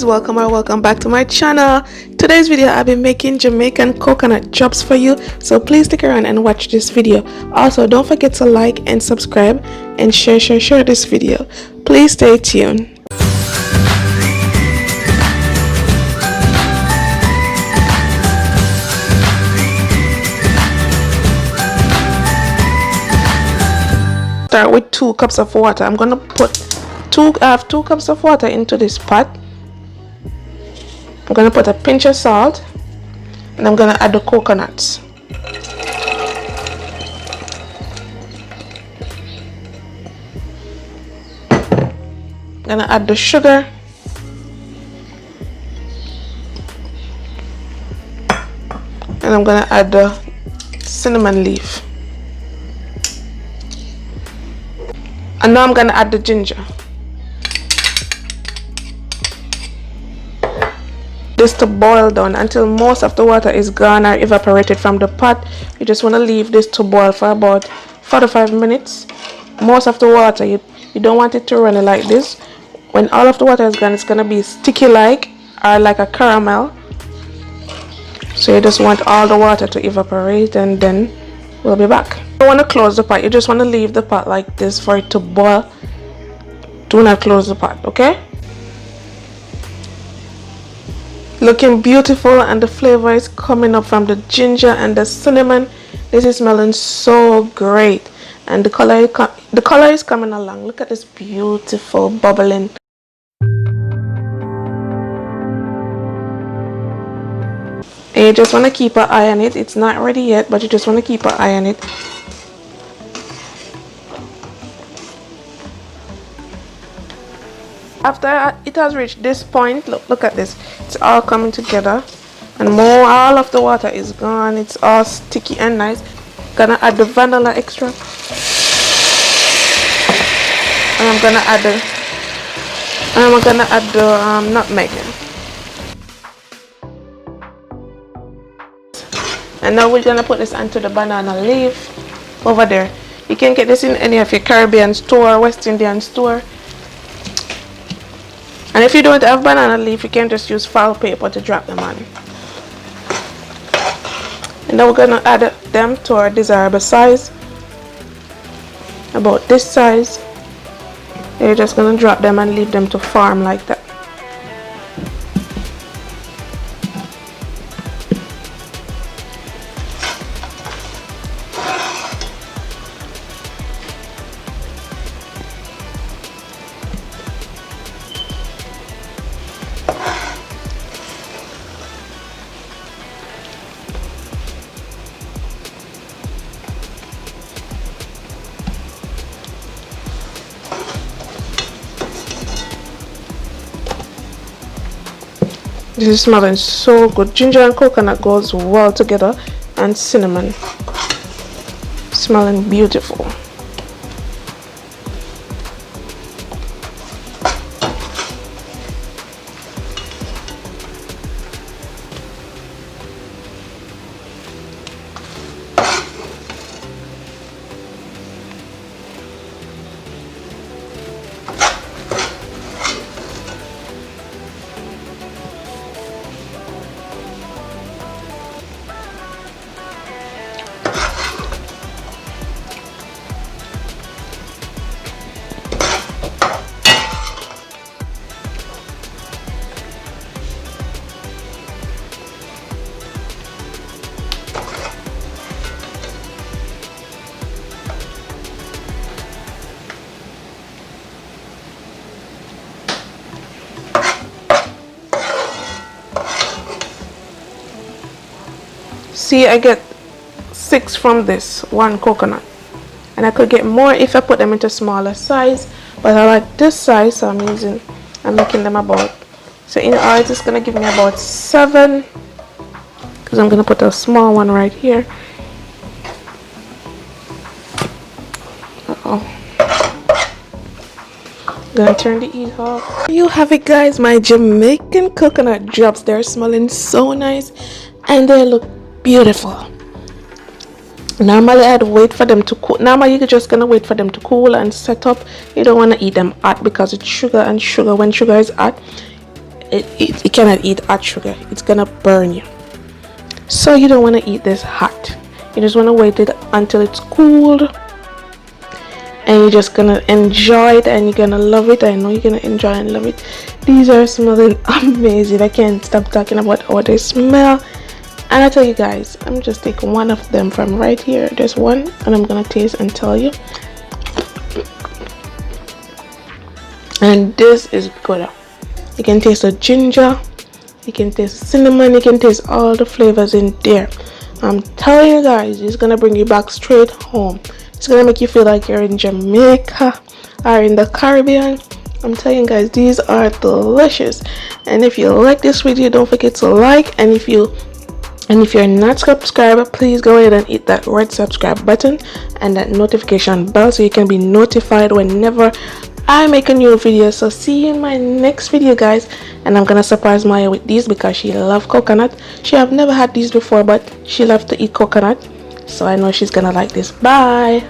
Welcome or welcome back to my channel. Today's video I'll be making Jamaican coconut drops for you, so please stick around and watch this video. Also, don't forget to like and subscribe and share this video. Please stay tuned. Start with 2 cups of water. I'm gonna put 2 cups of water into this pot. I'm gonna put a pinch of salt and I'm gonna add the coconuts. I'm gonna add the sugar, and I'm gonna add the cinnamon leaf. And now I'm gonna add the ginger. This to boil down until most of the water is gone or evaporated from the pot. You just want to leave this to boil for about 4 to 5 minutes. Most of the water, you don't want it to run like this. When all of the water is gone, it's gonna be sticky like or like a caramel. So you just want all the water to evaporate, and then we'll be back. You don't want to close the pot. You just want to leave the pot like this for it to boil. Do not close the pot, okay? Looking beautiful, and the flavor is coming up from the ginger and the cinnamon. This is smelling so great, and the color is coming along. Look at this beautiful bubbling. And you just want to keep an eye on it. It's not ready yet, but you just want to keep an eye on it. After it has reached this point, look at this. It's all coming together, and all of the water is gone. It's all sticky and nice. Gonna add the vanilla extract, and I'm gonna add the nutmeg. And now we're gonna put this onto the banana leaf over there. You can get this in any of your Caribbean store, West Indian store. And if you don't have banana leaf, you can just use file paper to drop them on. And now we're gonna add them to our desirable size, about this size. And you're just gonna drop them and leave them to form like that. This is smelling so good. Ginger and coconut goes well together, and cinnamon. Smelling beautiful. See, I get 6 from this 1 coconut, and I could get more if I put them into smaller size, but I like this size, so I'm making them about, so in all it's gonna give me about 7, because I'm gonna put a small one right here. Gonna turn the heat off. There you have it, guys, my Jamaican coconut drops. They're smelling so nice and they look beautiful. Normally I'd wait for them to cool. Normally you're just gonna wait for them to cool and set up. You don't want to eat them hot because it's sugar, and sugar, when sugar is hot, it cannot eat hot sugar. It's gonna burn you. So you don't want to eat this hot. You just want to wait it until it's cooled, and you're just gonna enjoy it, and you're gonna love it. I know you're gonna enjoy and love it. These are smelling amazing. I can't stop talking about how they smell. And I tell you guys, I'm just taking one of them from right here. There's one, and I'm gonna taste and tell you. And this is good. You can taste the ginger, you can taste cinnamon, you can taste all the flavors in there. I'm telling you guys, it's gonna bring you back straight home. It's gonna make you feel like you're in Jamaica or in the Caribbean. I'm telling you guys, these are delicious. And if you like this video, don't forget to like. And if you're not subscribed, please go ahead and hit that red subscribe button and that notification bell so you can be notified whenever I make a new video. So see you in my next video, guys. And I'm gonna surprise Maya with these because she loves coconut. She have never had these before, but she loves to eat coconut, so I know she's gonna like this. Bye.